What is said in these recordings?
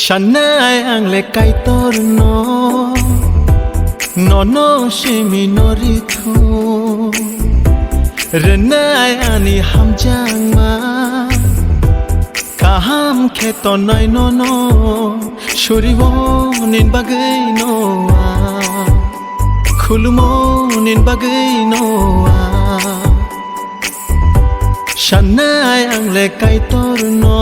Shanai ang lekay torno Nono shimi noritu Renai ani hamjang ma Kaham keto nai nono Shuriwo nin bagay noa Khulumo nin bagay noa Shanai ang lekay torno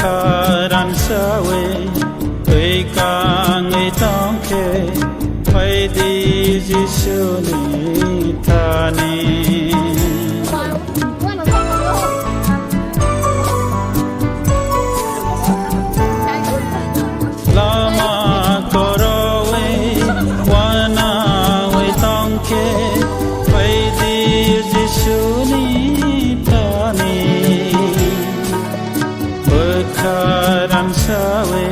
Bakaran sawe Tui kangi tongke Pai di jisuni tani Lama korowe Wana we tongke Pai di jisuni tani Bakaran sawe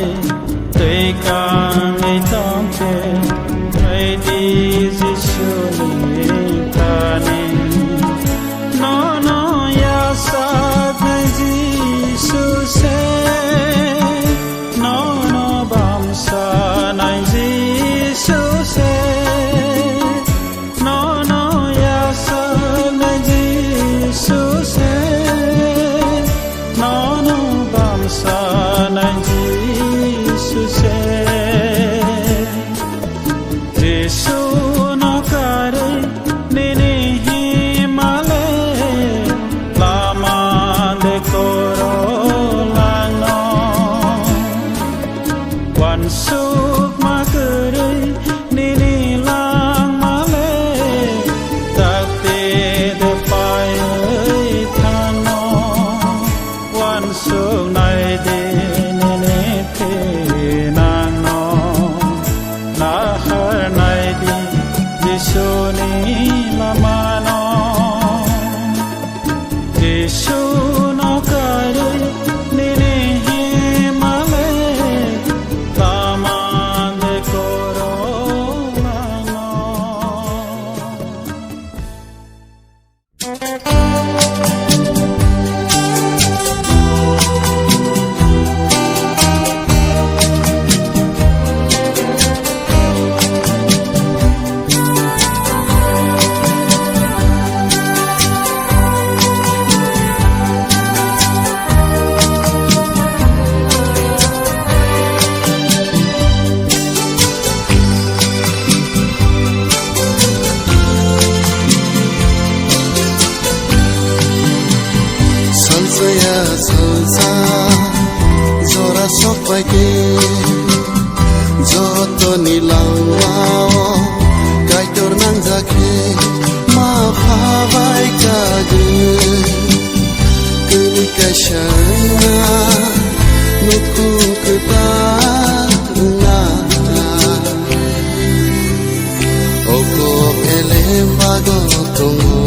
Tui kangi tongke Pai di jisuni tani No no ya sad jisuse No no bamsa nai jisuse No no ya sad jisuse No no bamsa nai jisuse Jesu no kare nini himale lama de koro langno wan suk makere nini lang male takte de pai thano wan suk nai de nini the nang no na har nai di jisoni lamano Jesu no kare nini himale lama de koro langno Sansaya salsa Zora sopake Joto nilangwao Kaitor nang zake Ma phawai kage Kuni kashana Nukku keta na Oko elem bago tongo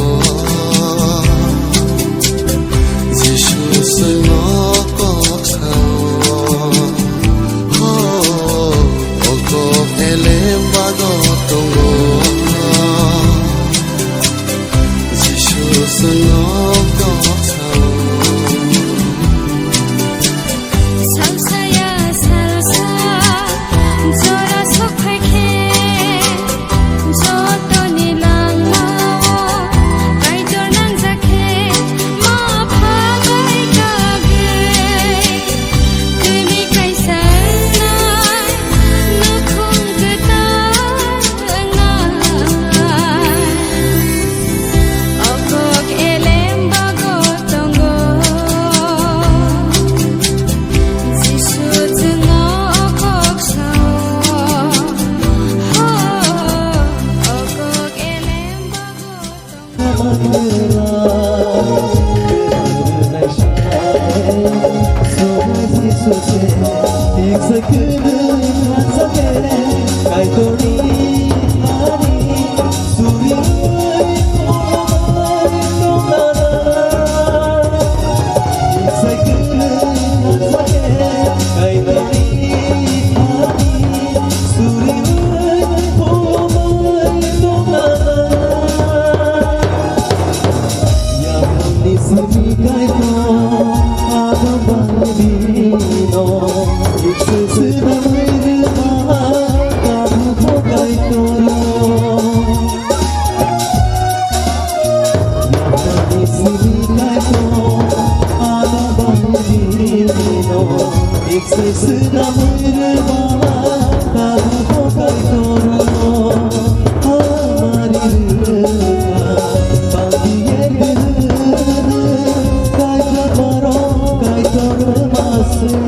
Mas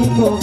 Bagi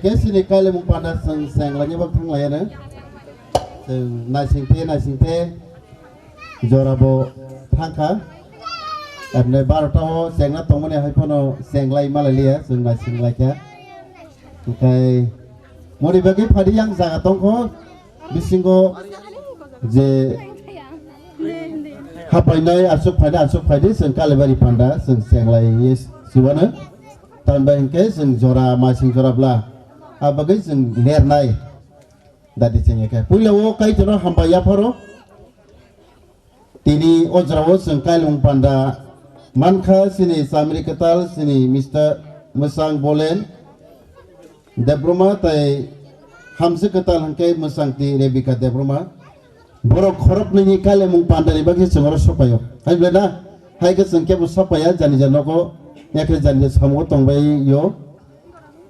ke sini kali mung pada seng lagi bak thang laya na seng nai sing te jorabo thangka abne barotao seng na tongmane hai pono seng lai malalia seng nai sing lai kya okay mori bagi phadi yang jaga tongko bisingo je hapainai asuk phadi seng kali bari panda seng lai yes siwana tambah ke seng jora masing jora bla abagai seng nernai dadi cengnya ke pula wo kai jono hamba ya paro tini ojrawo seng kali mung panda manka sini samri ketal sini Mr. Mesang Bolen Debroma tai hamse ketal hangkai mesang ti Rebika Debroma borok khorok ni kali mung panda ni bagi sengoro sopayo hai blena hai ke sengke bu sopaya jani janoko yakre jani samo tongbai yo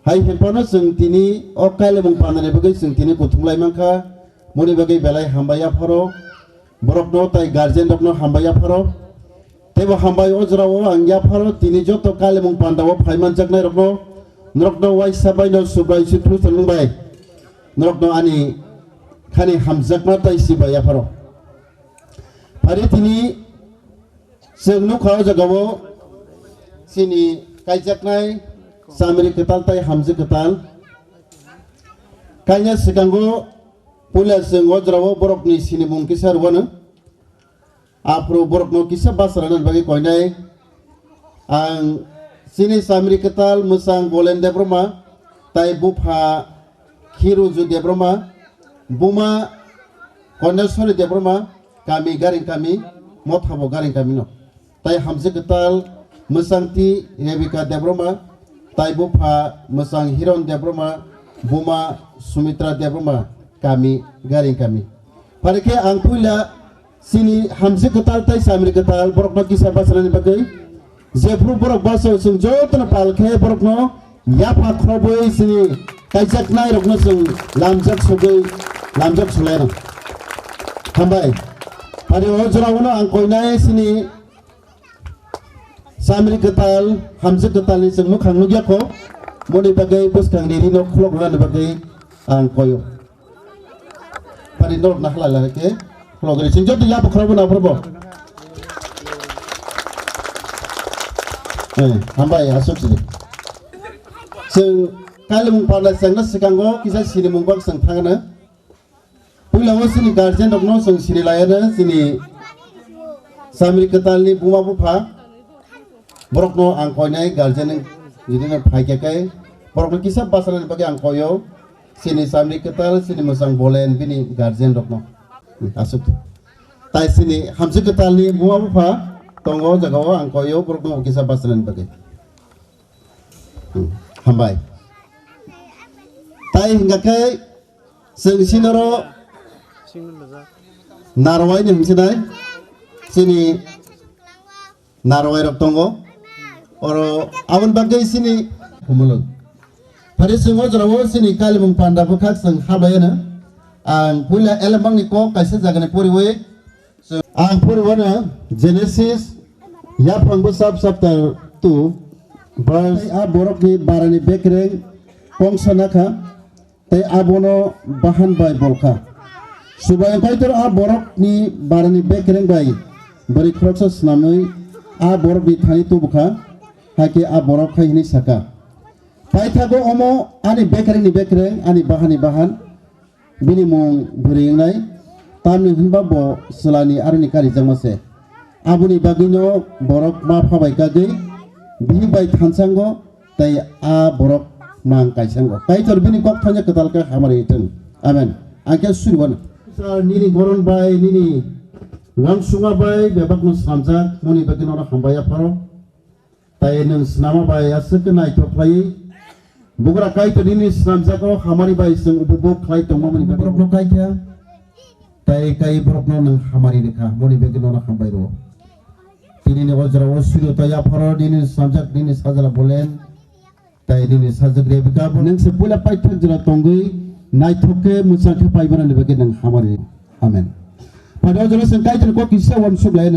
hai hempono seng tini o kali mung panda ni bagi seng tini kutumlai mangka muni bagi belai hambaya pharo borok no tai guardian dok no hambaya pharo tebo hambai ojrawo angya pharo tini joto kali mung panda wo phaiman jaknai rokno nrokno wai sabai no subai sutru sanungbai nrokno ani khani hamjakna tai sibaya pharo pari tini sengnu khao jagawo sini kaijaknai samri ketal tai hamje ketal kanya sekango pula seng ojrawo borok ni sini mung kisar wana apro borok no kisa basranan bagi koinai ang sini samri ketal Mesang Bolen Debroma tai bupha khiru ju Debroma buma kondesori Debroma kami garing kami mothabo garing kami no tai hamje ketal Mesang ti Rebika Debroma tai bupha Mesang Hiron Debroma buma Sumitra Debroma kami garing kami parike ang pula sini hamse ketal tai samri ketal borok no kisah basrani bagai jepru borok baso sung jotna palkhe borok no yapa khoboi sini kaijak nai rok no sung lamjak sulai no hambai pari ojra uno ang koinai sini samri ketal hamse ketal ni sung mukhang nugya ko moni bagai buskang diri no khlok lan bagai ang koyo pari nor nakla la ke Kalau sinjot dia apa kerana apa berbo? Hambai asuk sini. Seng kali mung pada seng nas sekanggo kisah sini mung bak seng thangana. Pula wo sini guardian dokno seng sini layana sini samri ketal ni buma bupha borok no angkoinai guardian jadi na phai kai borok no kisah pasalan bagi angkoyo sini samri ketal sini Mesang Bolen bini guardian dokno. Asuk tai sini hamse ketal ni buma bupha tongo jagawo angkoyo borok no kisah pasalan bagi hambai tai hingga kai seng sinoro narwai ni hingsidai sini narwai rok tongo oro awan bagai sini kumulun pada semua jerawo sini kali mung panda bukat seng habayana ang pula elemang ni ko kaisa jagane puriwe ang puriwana Genesis ya pangbu sab chapter 2 verse a borok ni barani bekreng pongsanaka te abono bahan bai bolka subay kaitor a borok ni barani bekreng bai bari kroksos namai a borok ni thani tu buka hake a borok khai ni saka paithago omo ani bekreng ni bekreng ani bahan bini mong buringnai tamni hinba bo selani arni kari jamase abuni bagino borok ma phabai kage bihi bai thansango tai a borok mang kaisango kaitor bini kok thanya ketal ka hamari iteng amen angke surwan sar nini goron bai nini langsunga bai bebak no samja moni bagino na hambaya pharo tai nang snama bai asuk nai toplai bugra kaitor nini samja ko hamari bai sung ububuk khai tongmani borok no kaikya tai kai borok no nang hamari rekha moni bagino na hambai ro tini ne ojra osudo taya pharo dini samjak dini sajala bolen tai dini sajak rebika nang se pula paithak jara tongui nai thoke musakhe paibana ne bagi nang hamari amen pada ojra sen kai ko kisa wam suglai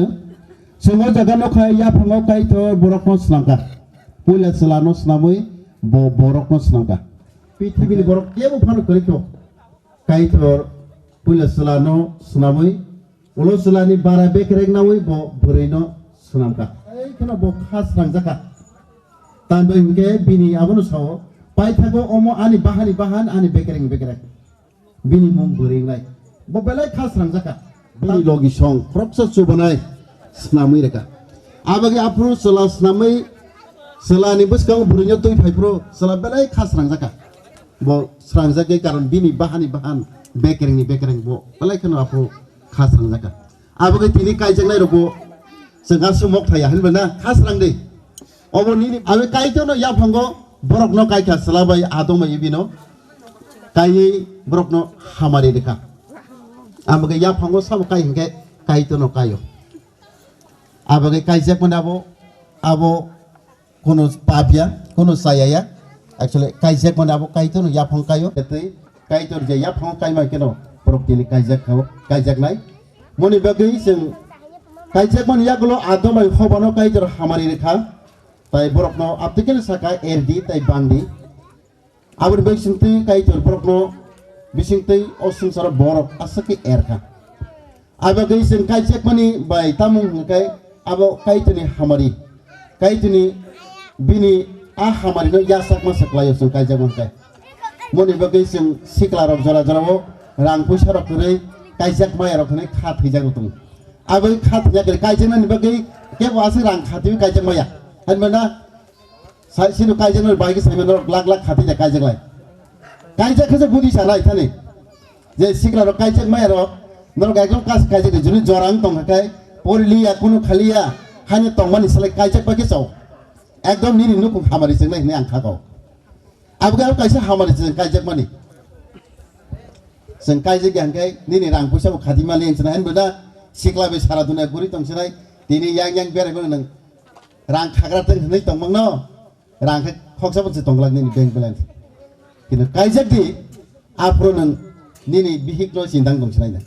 Semua jaga no kai ya pango kai to borok no snangka. Pula selano snamui bo borok no snangka. pithibini borok kebo phano korikyo kaitor puila selano senamui ulo selani bara bekereng nawui bo berino senamka kena bo khas rangjaka tanbo hingke bini abono sawo paithago omo ani bahan ani bekereng bini mum bereng nai bo belai khas rangjaka bini logi song propsa subanai senamui reka abagi apro sela senamui selani beskang berino tui phaipro sela belai khas rangjaka bo rangjake karon bini bahan bekereng bo belai kena apro khas rangjaka abagi tini kaijak nai robo sengka sumok thaya hanbana khas rangde oboni abe kaitono ya phango borokno kaika salabai adoma ibino kai borokno hamari dekha abagi ya phango sab kai hingke kaitono kayo abagi kaijak manabo abo kono papia kono sayaya actually kaijak manabo kaitono ya phang kayo etei kaitor je ya phang kai ma keno borok tini kaijak nai moni bagi sing kaijak man yagulo adomai khobano kaitor hamari rekha tai borokno aptikel saka erdi tai bandi abur beksingti kaitor borokno bisingti osungsara borok asake erkha abagai sing kaijak mani bai tamung kai abo kaitoni hamari kaitoni bini a hamari no yasak masaklayo sing kaijak man kai moni bagi sing siklarok jara rang puisa rok rei kaijak maya rok ne khat hijak tung abai khat ya kaijak nani bagi ke wasi rang khati kaijak maya hanbana sai sinu kaijak no bai ke saimano lak khati ja kaijak lai kaijak khe budi sarai thani je siklarok kaijak maya rok norok ekdom kas kaijak juni jorang tong kai porliya kunu khaliya hani tongmani salai kaijak bagi sau ekdom nini nukum hamari sing nai ne angkha ko abga kaisa hamari sing kaijak mani sing kaijak yang kai nini rang puisa bo khati mali yang senahan beda sikla be sara dunia guri tong senai tini yang bere ko nang rang khagra teng nei tong mangno rang khe khoksa bon se tonglag nini bank balance kinu kaijak di apro nang nini bihik no sindang tong senai na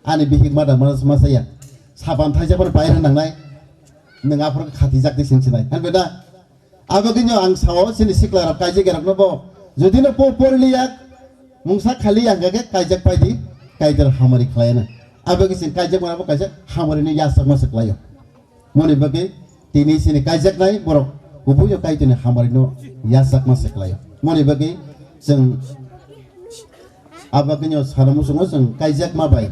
ani bihik mada masaya saban thaija por bayar nangnai nang apro khati jak de sing senai han beda abaginyo ang sawo sini sikla rap kaijak rap no bo jodi no porliya mungsa khali yang gage kaijak paidi kaidar hamari klayana abagi sin kaijak manabo kaijak hamari ni yasak masaklayo moni bagi tini sini kaijak nai borok ubuyo kaitini hamari no yasak masaklayo moni bagi sing abaginyo saramusungo sing kaijak mabai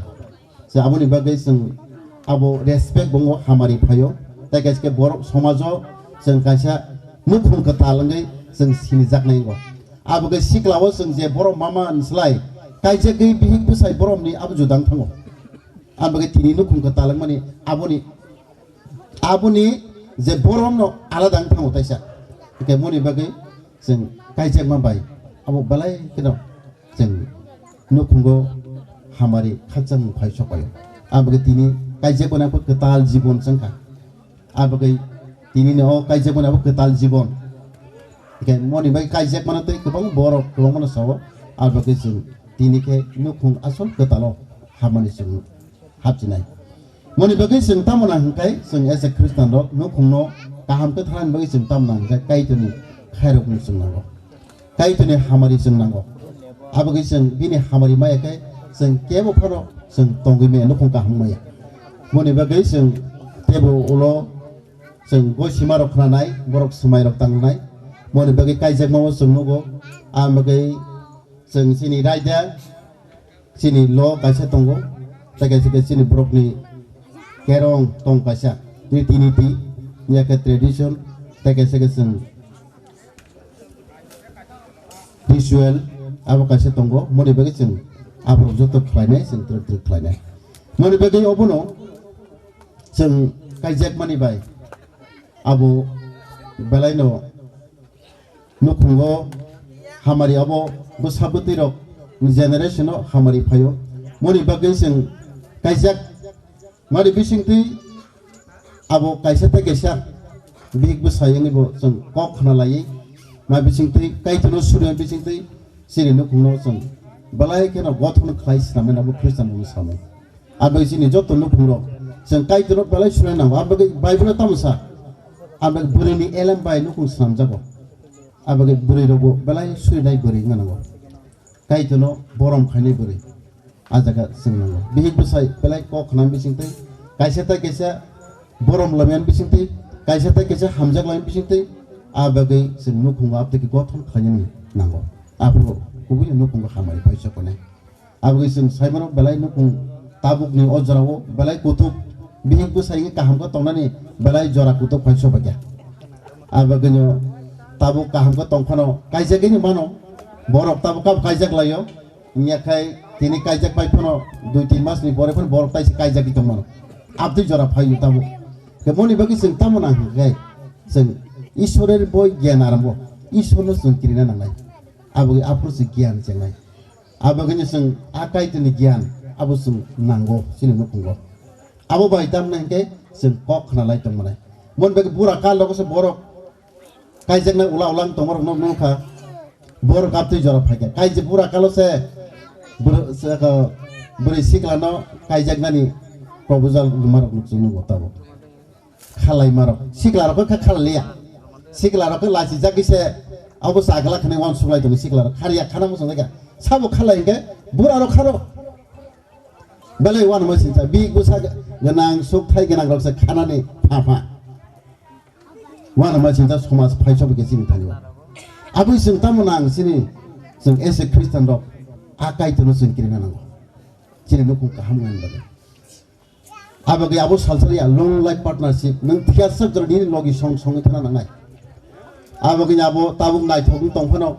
se aboni bagi sing abo respect bongo hamari phayo taigaske borok somajo sing kaisa nukhum katalangai sing sini jak nai go abage siklawo sing je borok mama nslai kaijak gei bihik pusai borom ni abu judang thango abage tini nukhum katalang mani abuni je borom no aladang thango taisa ke moni bage sing kaijak mabai abo balai kino sing nukhungo hamari khachang phai sopayo abage tini kaijak bana ko ketal jibon sangka abage tini no kaijak bana ko ketal jibon ke moni bai kaijak mana tei kebang borok kebang mana sawo abage sing tini ke nukhung asol ketalo hamani sing hapjinai moni bagi sing tamona hangkai sing as a Christian rok nukhung no kaham ke tharan bagi sing tamna hangkai kaitoni khairok ni sing nango kaitoni hamari sing nango abagi sing bini hamari maya kai sing kebo pharo sing tongi me nukhung kaham maya moni bagi sing tebo ulo sing gosima rok khanai borok smai rok tangnai moni bagi kaijak mawo sing nugo ambagai sing sini raja sini lo kaisa tongo tagai sini brok ni kerong tong kaisa niti nya ke tradition tagai sing visual abo kaisa tongo moni bagi sing abo joto khlainai sing truk khlainai moni bagi obono sing kaijak mani bai abo belaino nukhungo hamari abo gosaboti rok generation no hamari phayo moni bagi sing kaijak mari bisingti abo kaisa te kaisa big busayang ibo sing kok khana lai ma bisingti kaitino surya bisingti sini nukhungo sing balai kena gothon khlais namen abo Christian ni samu abo sini joto nukhungo sing kaitino balai surya na abo bible tamsa abo burini elam bai nukhung samjago abagai buri rogo belai sui nai buri nganango kai tono borom khainai buri ajaga singnango bihik busai belai kok khanam bisingtai kaisa ta kaisa borom lamian bisingtai kaisa ta kaisa hamjak lain bisingtai abagai sing nukhunga apteki gothon khanyani nango apro kubuya nukhunga khamari paisa kone abagai sing saimano belai nukhung tabuk ni ojrawo belai kutuk bihik busai ngi kaham ko tongnani belai jora kutuk paisa bagya abagai tabuk kaham ko tongkhano kaisa gini mano borok tabuk kap kaijak layo nyakai tini kaijak pai phono 2-3 mas ni bore pon borok tai kaijak ki tongmano abdi jora phayu tabuk kemoni bagi sing tamona gai sing ishorer boy gyan arambo ishorno sing kirina nangai abu apur si gyan jengai abu gani sing akai tini gyan abu sing nango sini nukungo abu bai tam nang ke sing kok na lai tongmana mon bagi pura kal logo se borok kaijak na ulang tongmor no no kha borok abdi jora phage kaijak pura kalo se beri siklano kaijak nani proposal marok nuksungu gotabo khalai marok siklaro ko khalia siklaro ko lasi jagi se abo sagla khane wan sulai to siklaro kharia khana mo songa sabo khalai ke buraro kharo belai wan mo sinta bi gusa ganang suk thai ganang rok se khana ni pha wan mo sinta somas phaiso be sin thani abu sing tamunang sini sing ese christian rok akai to no sing kirina nango sini nukung kaham ngan bade abagai abo salsaria long life partnership nang thiasa jorni logi song song thana nangai abagai abo tabung nai thong tongphano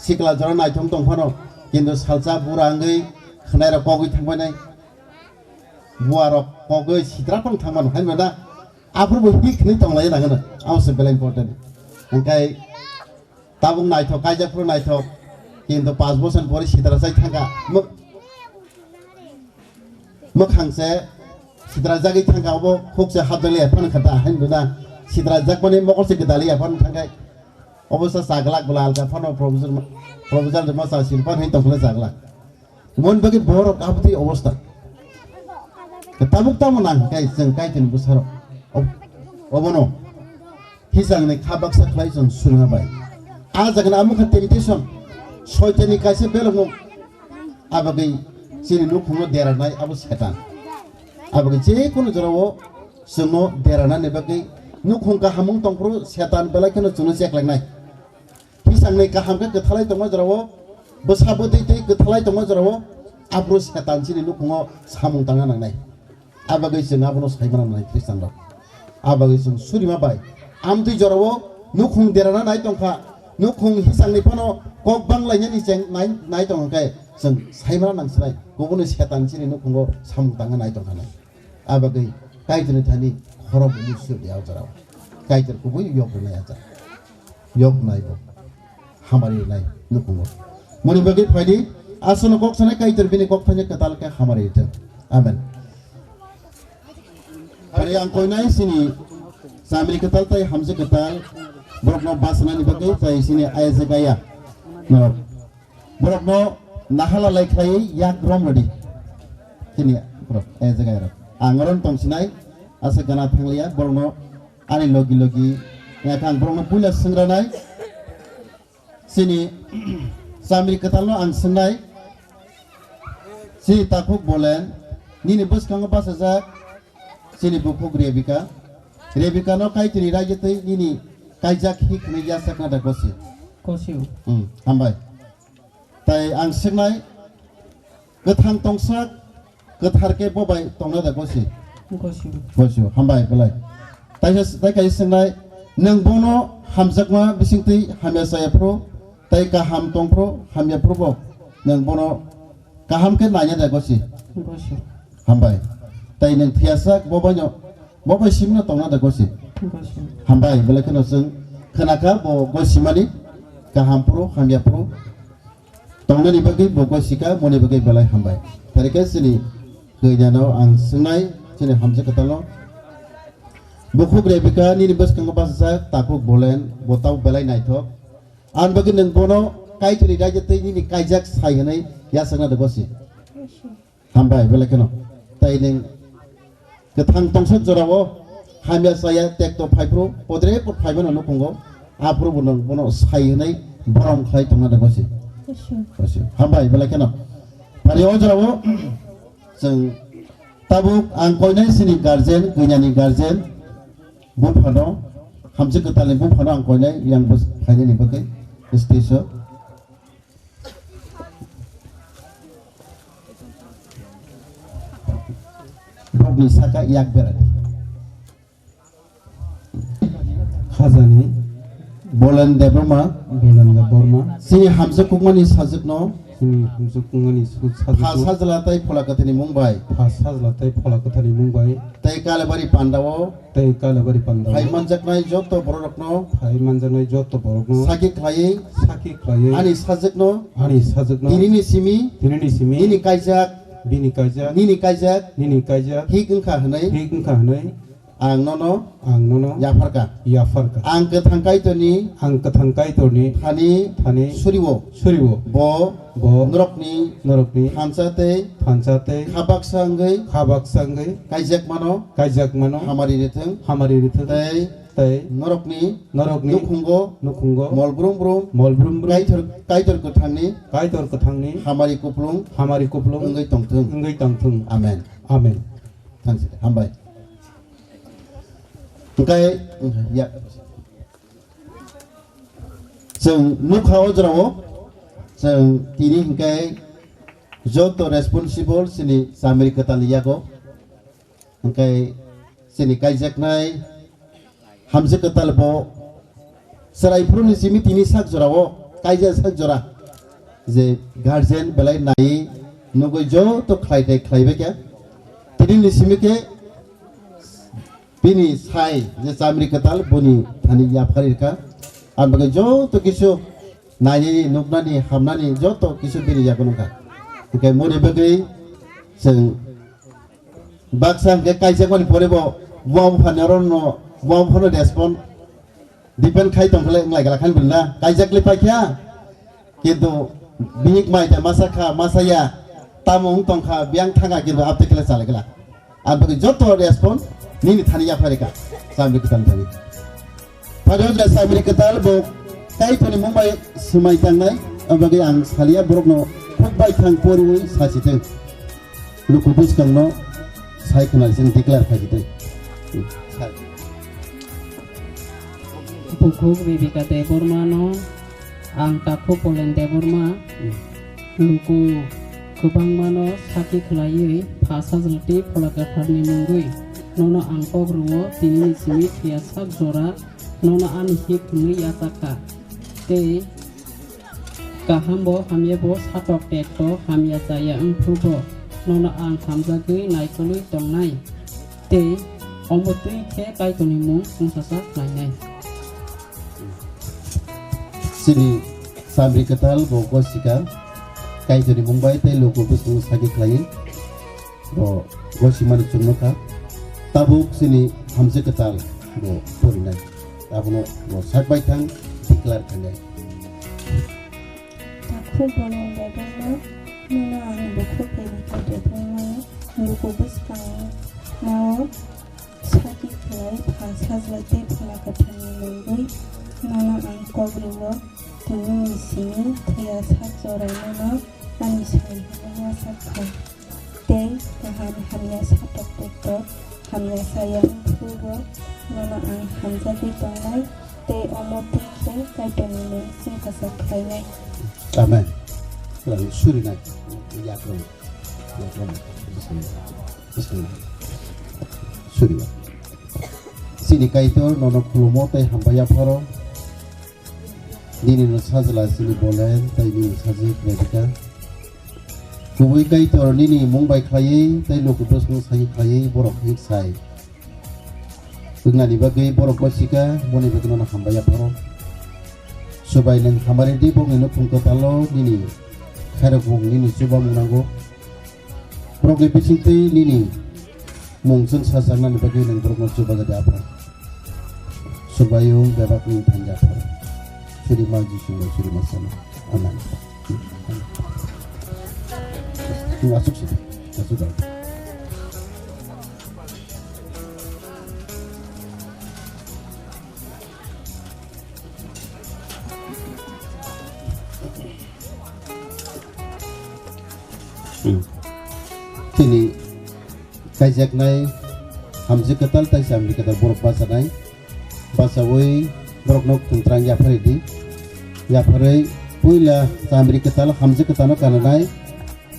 sikla jora nai thong tongphano kintu salsa burangai khnai kogi thangbanai buaro kogi sidra pang thangman haimada apurbo hi khni tonglai nangana also very important angkai tabung nai thok kaijak pro nai thok kintu 5 বছর পরে sidra sai thanga mokhangse sidra jagi thanga obo khokse hadali aphan khata hainbuna sidra jakmani mokolse gedali aphan thanga obosa saglak bulal ka phano proposal de masa silpan hin tokle saglak mon bagi borok abdi অবস্থা tabuk tamonang kai jeng kai tin busaro obono hisang ne khabak saklai jong surunga bai a jagna amukha temptation soitani kaise belongo abagai sini nukhungo deranai abu setan abagai je kono jarawo suno derana ne bagai nukhung ka hamung tongpro setan belai kono juno seklangnai hisang ne ka hamka gethalai tongma jarawo bosabo dei dei gethalai tongma jarawo abro setan sini nukhungo samung tanga nangnai abagai sing abono saimana nai kristan rok abagai sing surima bai amdi jarawo nukhung derana nai tongkha nukhung hisang ni phano kok banglai ni jeng nai tongkai sing saimana nangsinai gubuni setan sini nukhungo samung tanga nai tongkha abagai kaitini thani khorob musu diaw jaraw kaitir kubu yok nai aja yok nai bo hamari nai nukhungo moni bagi phaidi asono kok sane kaitir bini kok thane katal ke hamari ite amen hari ang koinai sini samri katal tai hamze katal borokno basna ni bagi tai sini ayase gaya no borokno nahala laikhai yak rom ladi sini borok ayase gaya angoron tongsinai asa gana thanglia borno ani logi ya kan borno pula singranai sini samri katalno ang sinai sini takuk bolen nini bus kang basaja sini bupuk rebika no kai tini rajatei nini kaijak hik ni ya sakna da kosiu hambai tai ang sinai gethang tongsak getharke bobai tongna da kosiu hambai belai tai kai sinai nang bono hamjakma bisingtei hamya sayapro tai ka ham tongpro hamya probo nang bono kaham ke nanya da kosi hambai tai nang thiasak bobai simna tongna da kosi hambai belai kono sing khanaka bo gosimani kaham pro hamya pro tongna ni bagi bo gosika moni bagi belai hambai tarike sini kejano ang senai sini hamja katalo buku rebika ni bus kang basa takuk bolen botau belai naithok an bagi nang bono kai tiri rajate ni kaijak saihanai ya sangna dagosi hambai belai kono tai ning kethang tongsak jorawo hamya saya tekto phaipro podre pot phaiban no kongo apro bono sai nei borong khai tongna da basi hambai bela kenap pari ojrawo जों tabuk ang koinai sini guardian gunyani guardian bufano hamse ketali bufano ang koinai yang bos hanya ni bagai station bogni saka yak berat khazani bolan debroma sini hamse kukmani sajukno sini hamse kukmani sajukno sajlatai pholakatini mumbai sajlatai pholakatini mumbai tai kalabari pandawo haimanjaknai joto borokno saki khlai ani sajukno dinini simi nini kaijak nini kaijak higungkha hnai ang nono yafarka ang ketangkai toni thani suriwo bo norokni thansate khabak sangai kaijak mano hamari ritheng tai norokni nukhungo molbrum kaitor kathangni hamari kuplung ngai tongthung amen thanks hambai Engkai ya जों नुखाव जराव जों तिनि engkai joto responsible sini samiri ketaliyago engkai sini kaijaknai hamse ketalbo seraipurni simi tini sak jorawo kaija sak jora je guardian belai nai nugoi joto khlaibe kya tini simi ke bini sai je samri ketal boni thani yafarirka ambaga joto kisu nani nuknani hamnani joto kisu bini yakunka ke mori bagai sing baksang ke kaisa kon porebo wam phanarono wam phano respond depend khai tongkhle nglai gala khan bunna kaijak le pakhya kintu binik mai ta masakha masaya tamung tongkha biang thanga kintu aptekle salagala ambaga joto respond nini thani yafarika samri ketal thani padahal samri ketal bo kai thani mumbai sumai tangnai ambaga ang salia borokno khokbai thang poriwi sasiteng luku buskangno saikna jeng declare khajiteng Bukuk Bibika Debormano ang takho polen Deborma luku kubang mano saki khlai phasa jlti pholaka tharni mungui nono ang pogruo tini simi thia sak jora nono an hip ni yataka te kahambo hamyebo satok tekto hamya jaya angphubo nono ang hamjagui naikului tongnai te omotui khe kaitoni mung sungsasa khlainai sini samri ketal bo gosika kai joni mumbai te luku busung sagi khlai bo gosimani chungnoka tabuk sini hamse ketal bo porinai tabuno bo sakbai thang declare khanai takho polen Deborma nono ang bukuk Bibika Deborma luku buskang nao saki khlai phasa jlti pholaka tharni mungui nono ang pogruo tini simi thia sak jora nono ani sai hamya sakha te kahan hamya satok tekto hamya sayang phubo nono ang hamjagui tongnai te omoti khe kaitoni mung sungsasa khlainai amen lalu surinai yakron bismillah suriwa sini kaitor nono khulumo tai hambaya pharo nini no sajla sini bolen tai ni saji medika kubui kaitor nini mumbai khlai tai loku dosno sai khlai borok hik sai tungnani bagai borok basika boni bagno na hambaya pharo subai nang hamare di bong no pungko talo nini kharak bong nini suba munango progle pisinte nini mungsung sasana ni bagai nang borok no suba ga apa subayung bebak ni thanja pharo suri maji suri masana aman masuk sini masuk dalam sini kaijaknai hamzi ketal tai samri ketal borok basanai basawai borok nok tentrang ya faridi ya farai puila samri ketal hamzi ketano kananai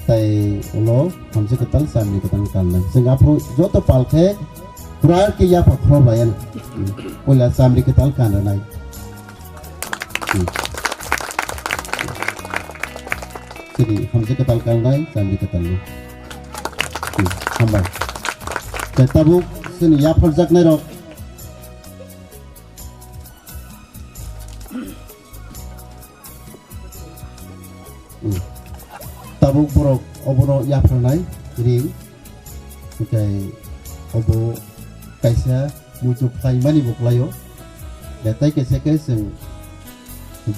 tai ulo hamzi ketal samri ketal kananai singapura joto palke kurar ke ya pakro layan puila samri ketal kananai sini hamzi ketal kananai samri ketal lo hambai tabuk sini ya perjak nai rok tabuk borok oboro ya pernai ring kai obo kaisa mujuk kai mani buklayo datai kaisa kaiseng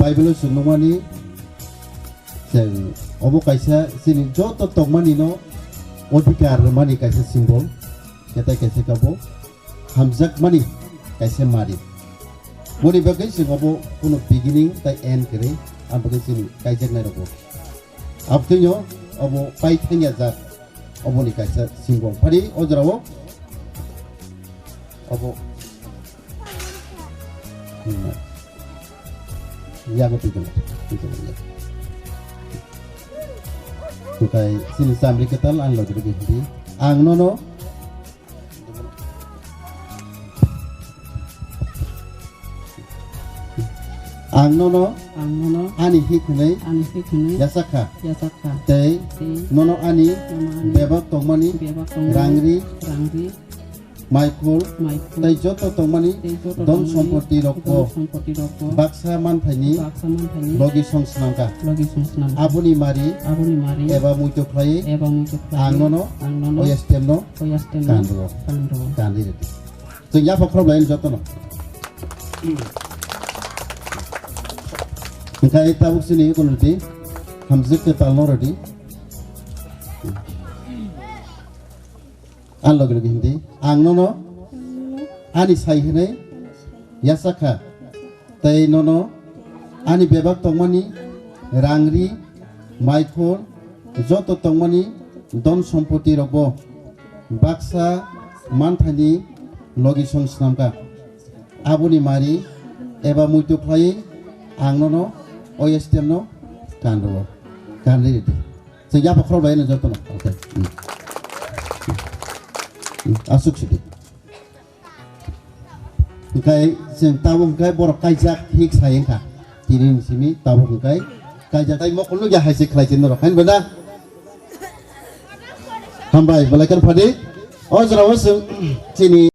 bible sunumani seng obo kaisa sini joto tokmani no odikar mani kaisa simbol datai kaisa kabo hamzak mani kaisa mari moni bagai sing obo kuno beginning tai end kere ambagai sini kaijak nai roko abtunya obo paitnya zat obo ni kaisa simbol padi ojrawo obo ya betul ya tukai sini samri ketal an lo jadi gini ang nono ang nono ani hiknei yasaka tei nono ani bebak tongmani rangri Michael tei joto tongmani don sompoti rokko baksa manthani logi songsnamka abuni mari eba mujo khlai ang nono oyastemno kandro kandire so ya pakrom lain joto no Kai tabuk sini konuti hamzik ke talno rodi an log lagi hindi ang nono ani sai hine yasaka tai nono ani bebak tongmani rangri maikor joto tongmani don sompoti robo baksa manthani logi songsnamka abuni mari eba mutu khlai ang nono oyestemno kandro kandiri sejak pakro bayan joto no oke asuk sidi kai sing tabung kai borok kaijak hik sayeng ka tirin simi tabung kai kaijak tai mokulu ya haisi khlaitin ro hain benda hambai balakan phadi ojrawas sini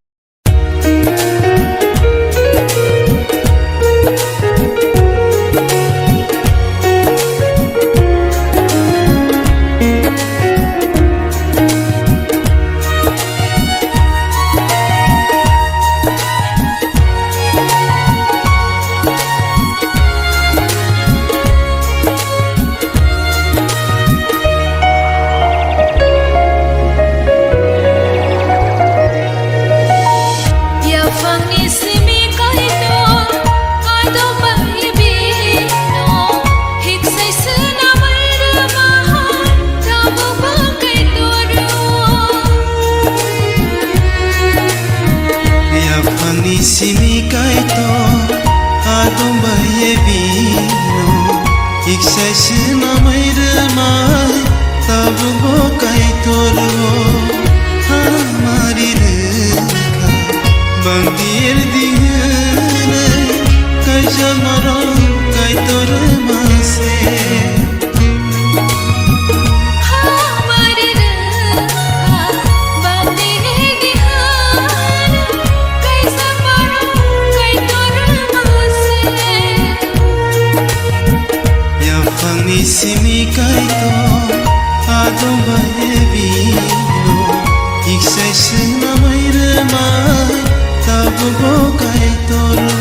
simi kai to adum baye bino iksai sina maire mai tab go kai toro hamari rekha bandir dihne kai jamaro kai toro mase simi kai to adum baye bino iksai sina maire mai tab go kai toro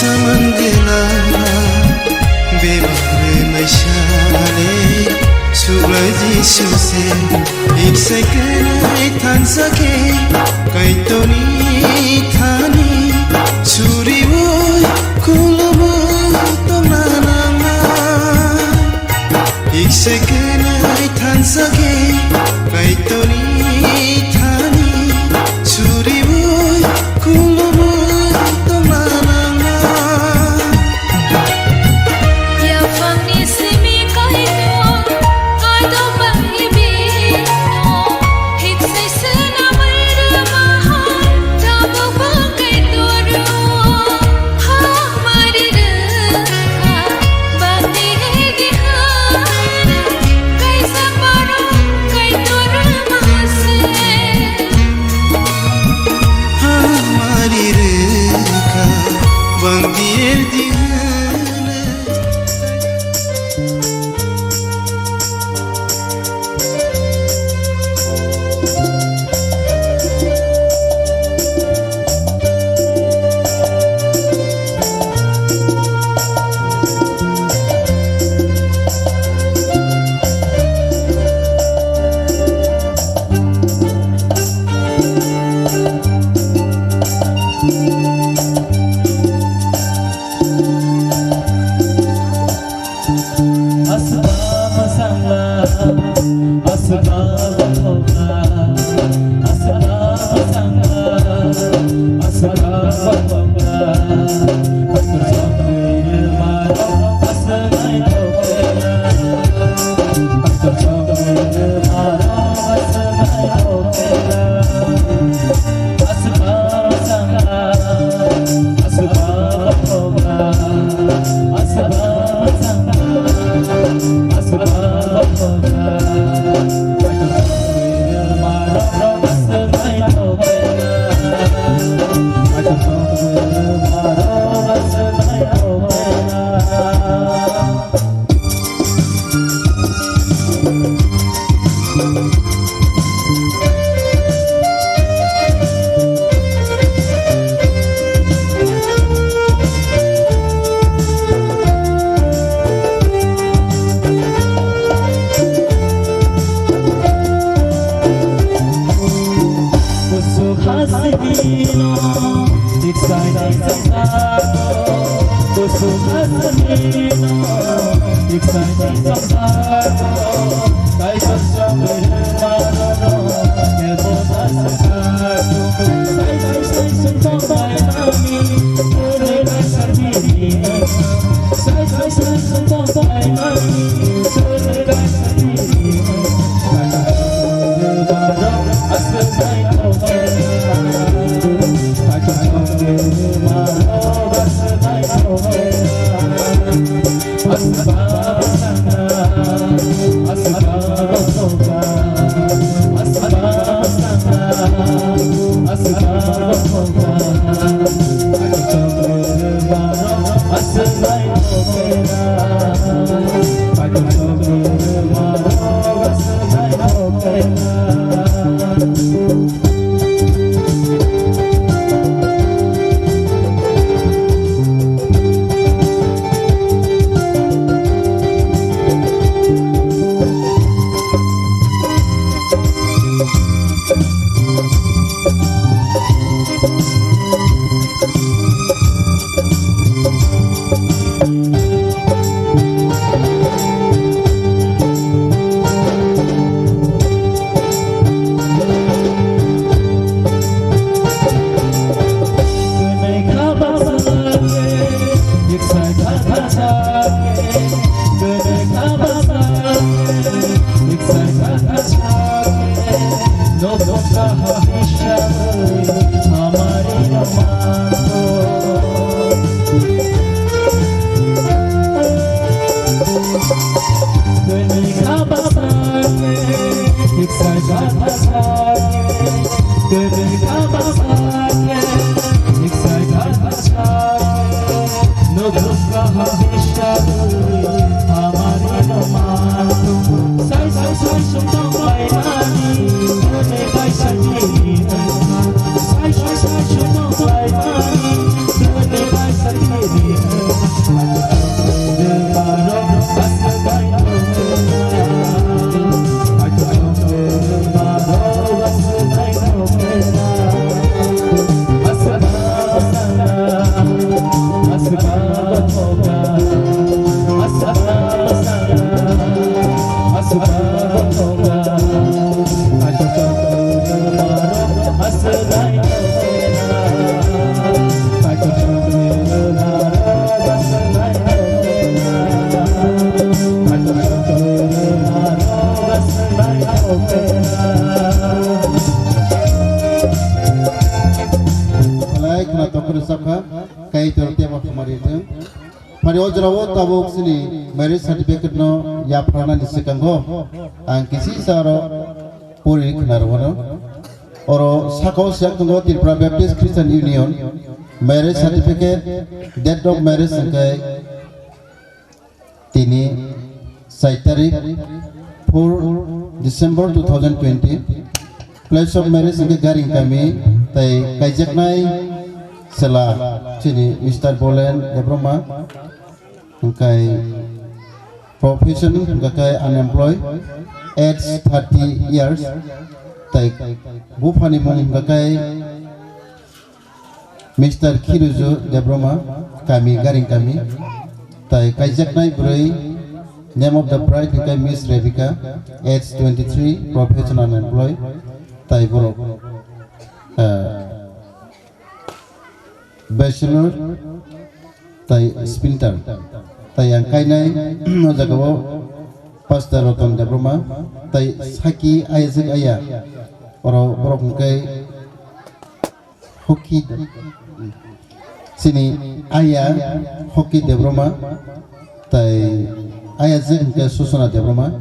samangela bebare maishale sublai jisu se ek second than sake kaitoni thani churi boy kulabo tonana ek second than sake kaitoni thani churi boy kulabo Sai, थाखा kai terte ba khamari jeng pani ojrawo tabuk sini marriage certificate no ya prana ni sekango ang kisi saro puri khnar wono oro sakau sak tungo Tripura Baptist Christian Union marriage certificate date of marriage sangkai tini 7 tarik 4 December 2020 place of marriage sangkai garing kami tai kaijaknai sela sini Mr. Bolen Debroma sangkai profession sangkai unemployed age 30 years tai bufani mung sangkai Mr. Kirujo Debroma kami garing kami tai kaijaknai broi name of the bride sangkai Miss Rebecca age 23 profession unemployed tai borok bachelor tai spinter tai yang kainai no jagao pastor roton Debroma tai saki Isaac aya oro borok kai hoki sini aya hoki Debroma tai aya jeng ke Susana Debroma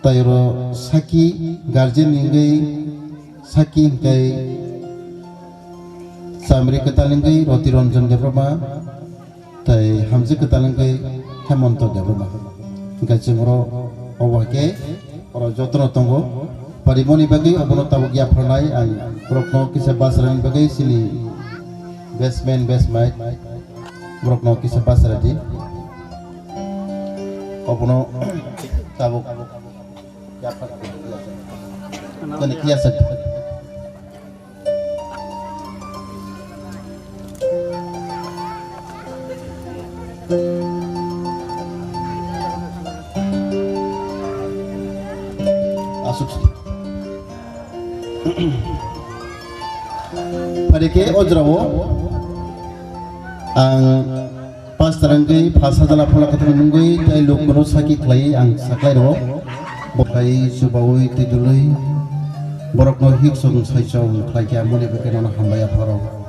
tai ro saki guardian ningai saki kai samri ketalingai Roti Ranjan Debroma tai hamzi ketalingai Hemonto Debroma gajengro owake oro jotro tongo parimoni bagi obono tabuk ya pranai ang brokno kisa basran bagi sini basement basement brokno kisa basrati obono tabuk ya pranai kani kiasat asuk padike ojrawo ang pastaranggai phasa jala phola katani munggai tai lokno saki khlai ang saklai ro bokai subawi tidulai borokno hiksong saisong khlai kya mone bekena hambaya pharo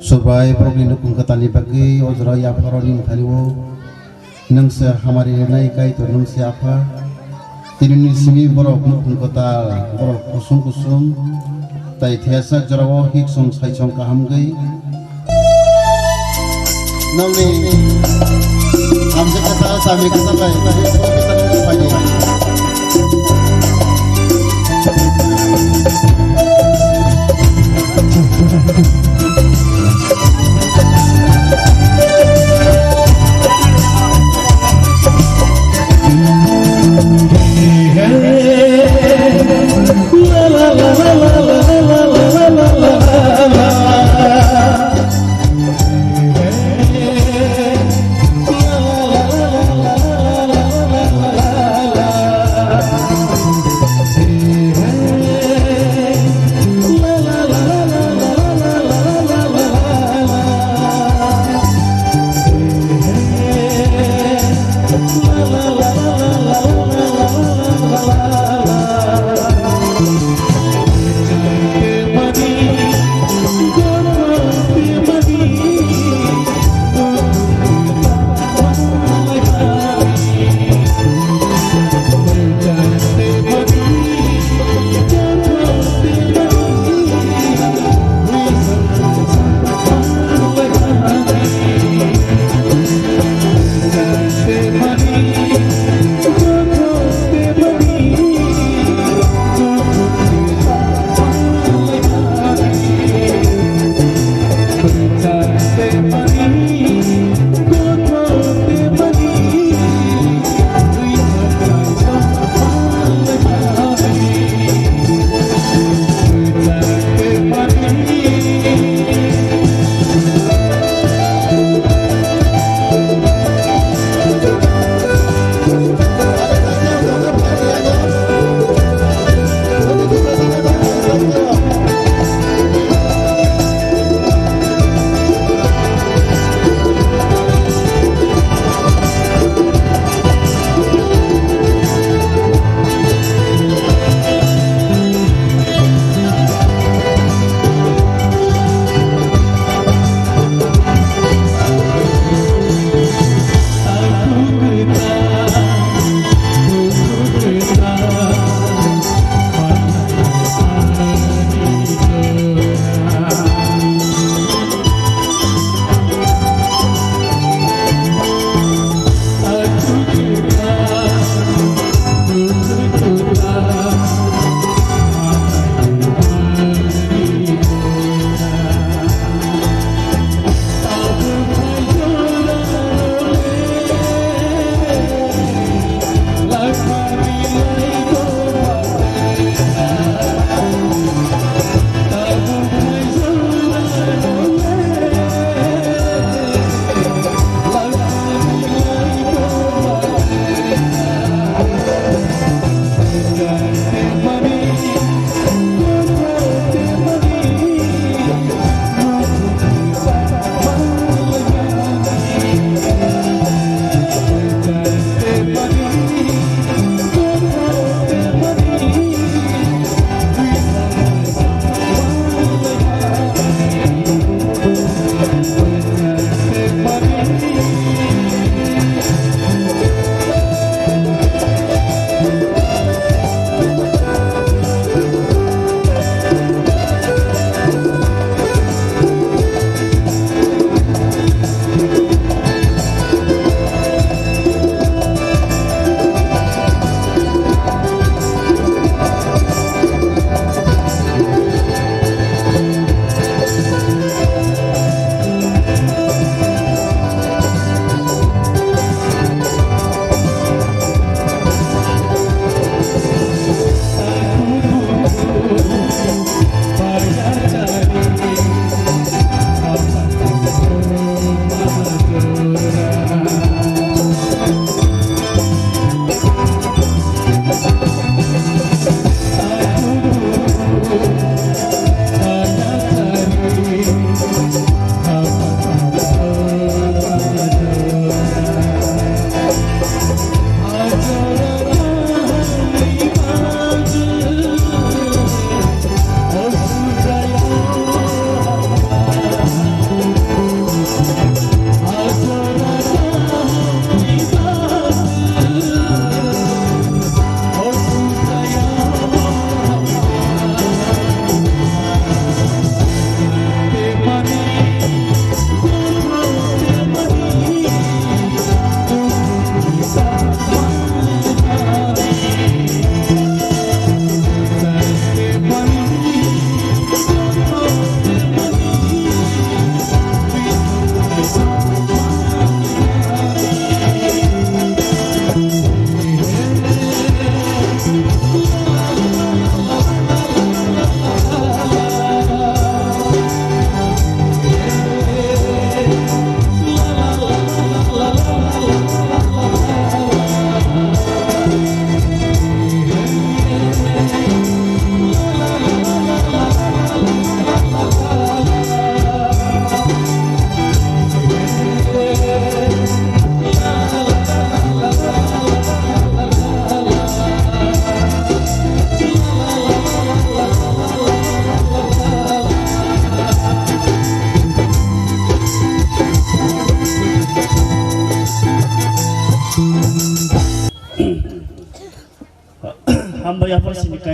surbai problem dukung katani bagi ojra ya pharo ning thaliwo nangsa hamari nai kai to nangsa apa tinuni simi borok nukung kota borok kusung kusung tai thiasa jarawo hiksong saisong kahamgai nauni amse kata sami kata bai kita pagi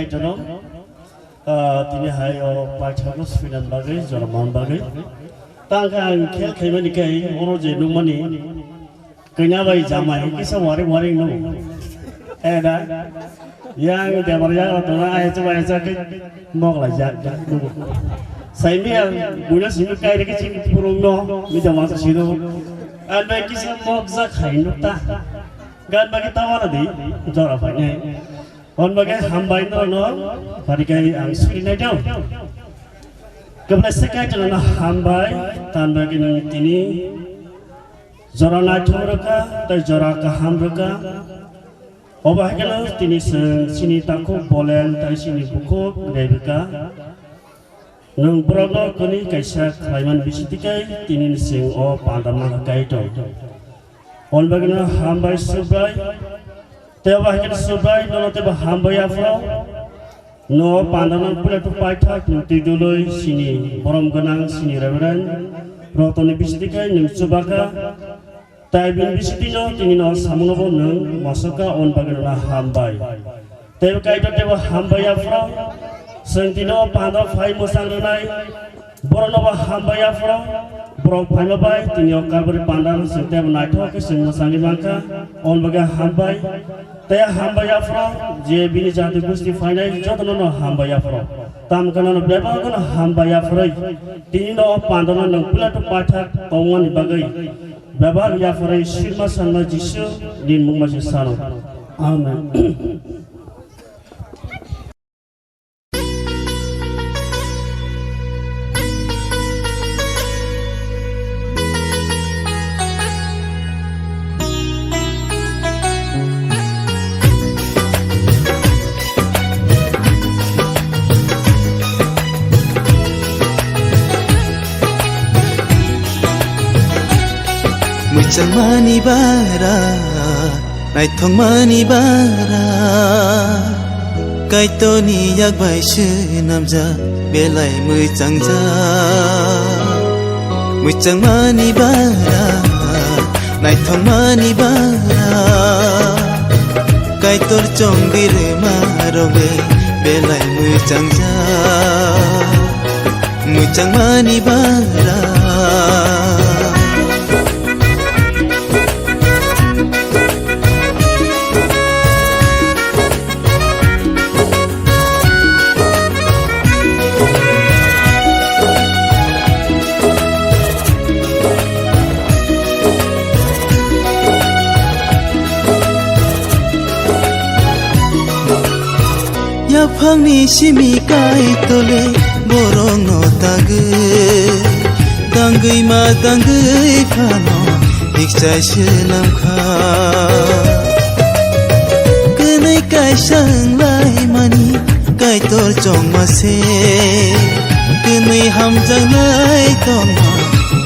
gaitano tini hai o paithako sfinan bagai jorman bagai tangkan khel khaimani kai oro je numani kanya bai jamai kisa waring no eda yang debarya tora ai coba aja ke mok la ja saimia guna simi kai de kicing purung no mi jama sa sido an bai kisa mok za khainu ta gan bagi tawana di jora phane on bagi hambai no parikai ang suri na daw kabla sekai jana hambai tan bagi tini jora na thoraka ta jora ka hamraka obahkala tini sini takku bolen ta sini buku rebeka nung brono kuni kaisa klaiman bisitikai tini sing o pandama kai to on bagina hambai subrai te obahkala subrai no te hambai afro no pandama pula tu paithak nuti duloi sini borom ganang sini reveran rotoni bisitikai nung subaka tai bin bisitino tini no samunobo nung masaka on bagana hambai tebe kaito tebe hambai afro sentino pando phai musang nai borono ba hambai afro bro phai bai tini okarbari pandar sente naitho ke sing musang mangka on baga hambai te hambai afro je bini jati gusti finai jotno no hambai afro tam kana no beba kana hambai afro tini no pando nung pula to pathak tongwan bagai Babar ya farai shirma sanma jisu din mung masih sano. Amen. Muchang mani bara, naithong mani bara, kaito ni yak bai shi namja belai muchang ja. Muchang mani bara, naithong mani bara, kaitor chong dir maroge belai muchang ja. Muchang mani bara. Phangni simi kai tole borong no tage dangui ma dangui phano ikchai shilam kha kenai kai sang lai mani kai tor chong ma se kenai ham jang lai tong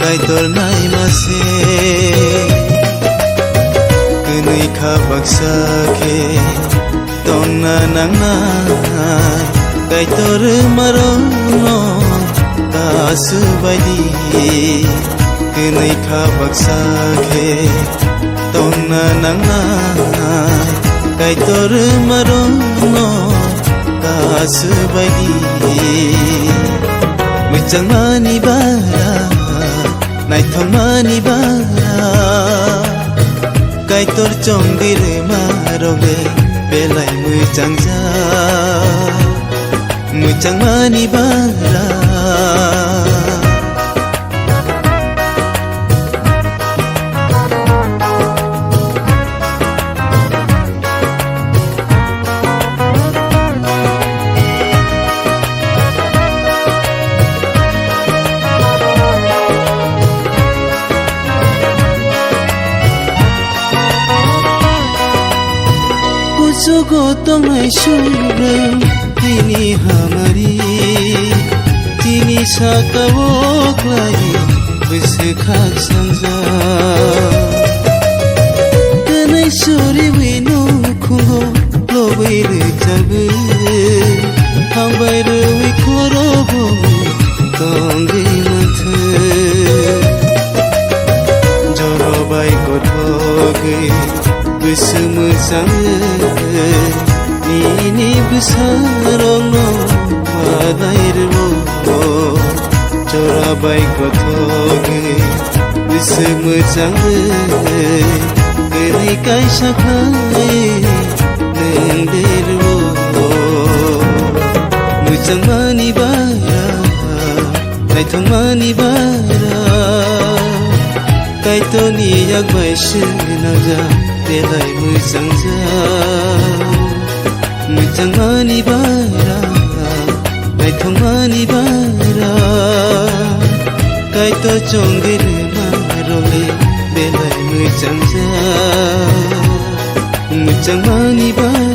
kai tor nai ma se kenai kha baksa ke Tona nang nai kai tor marono tasu badi kenai kha baksa ke Tona nang nai kai tor marono tasu badi Muchang mani bara naithong mani bara kai tor chong dir maroge belai muchang ja muchang mani bara Sugo tongai shurem tini hamari tini sakawok lai bisekhak sangja Kenai suri winu khungo lobai rechabe hambai rewi korobo tongi mathe jorobai kothoge Besar ni besar Kini kai sakai Nendirwo Mujang mani bara Kaitong mani bara Kaito niyak baisi naga Delai mujang za Mujang mani bara Kaitong mani bara Kaito chonggir marole Belai mujang za Mujang mani bara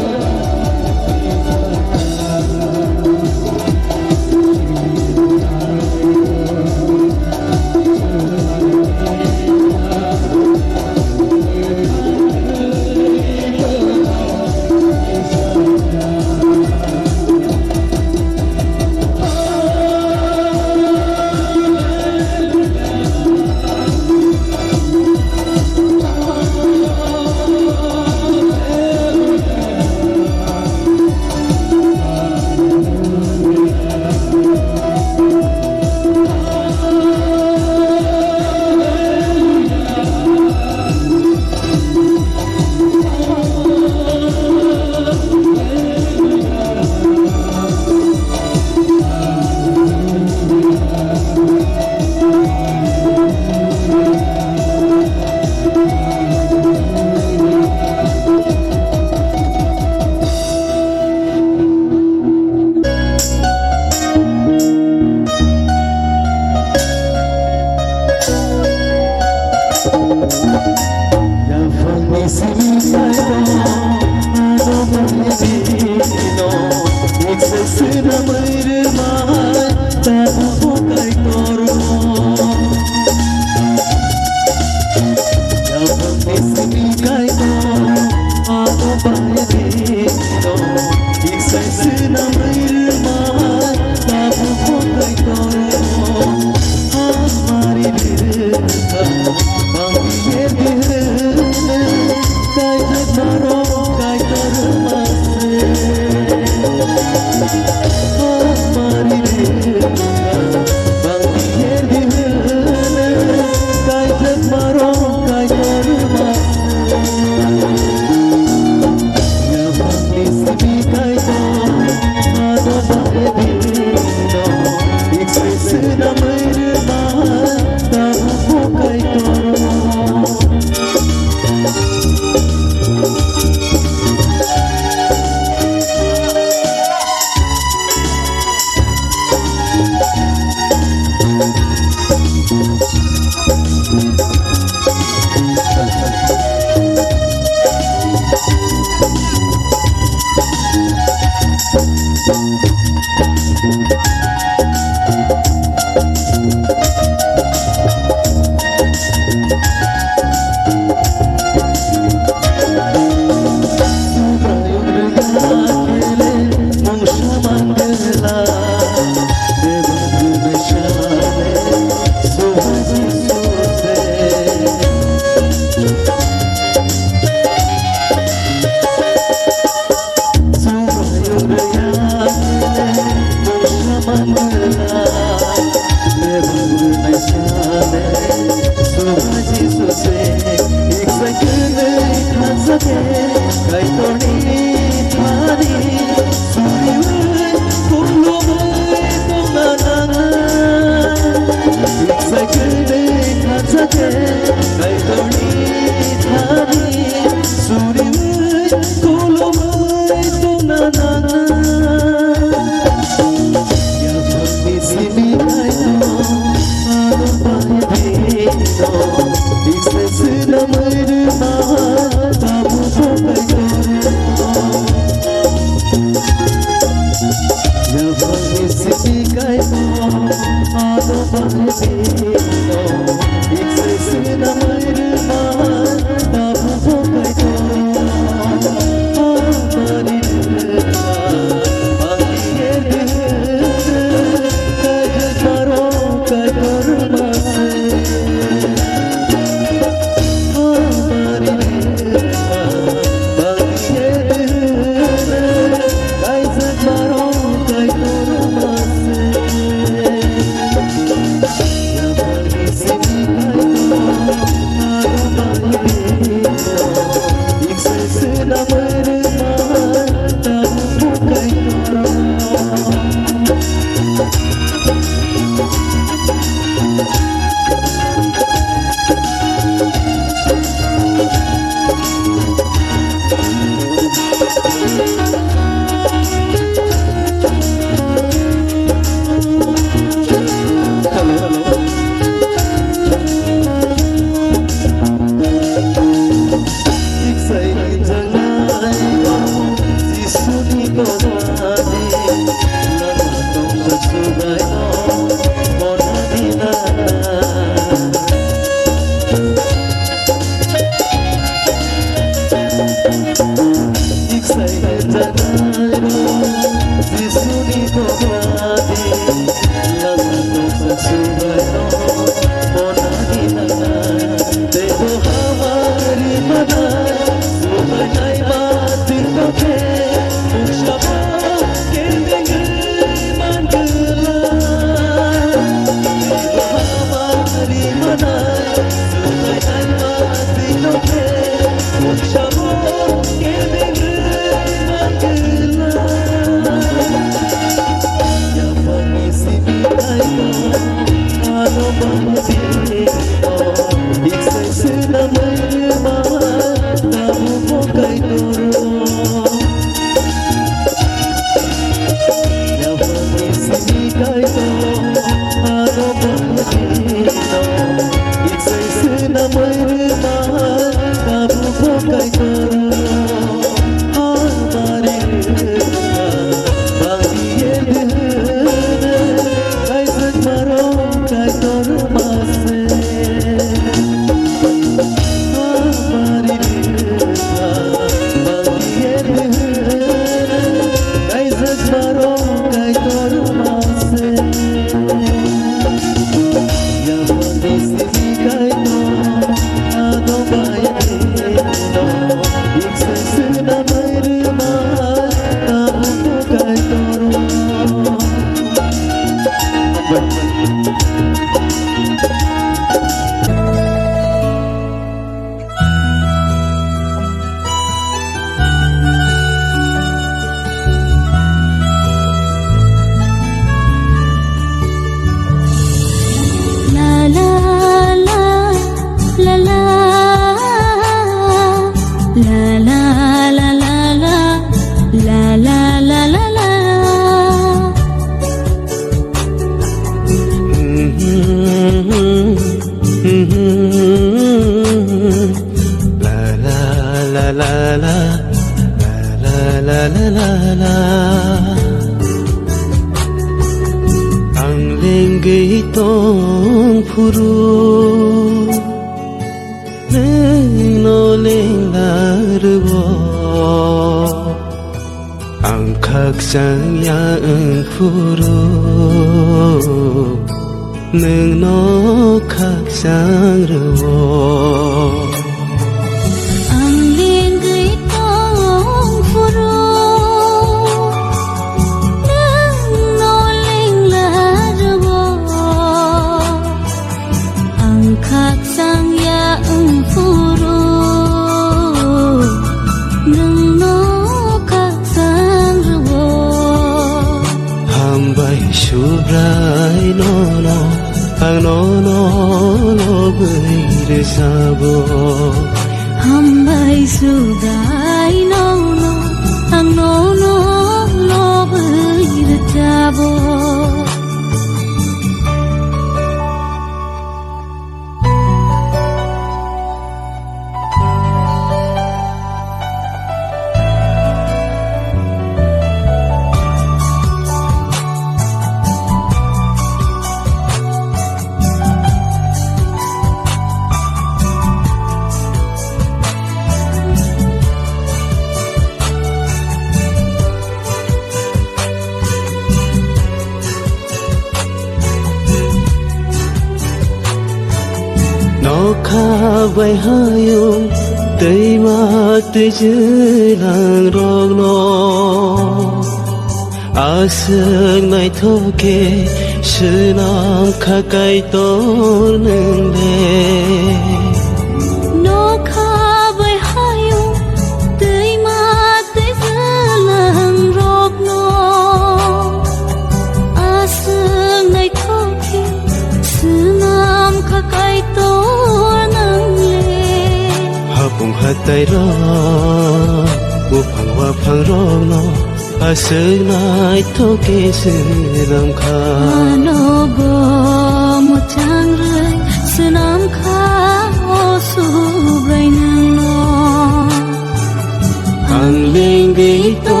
Ang linggay to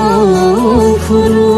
furu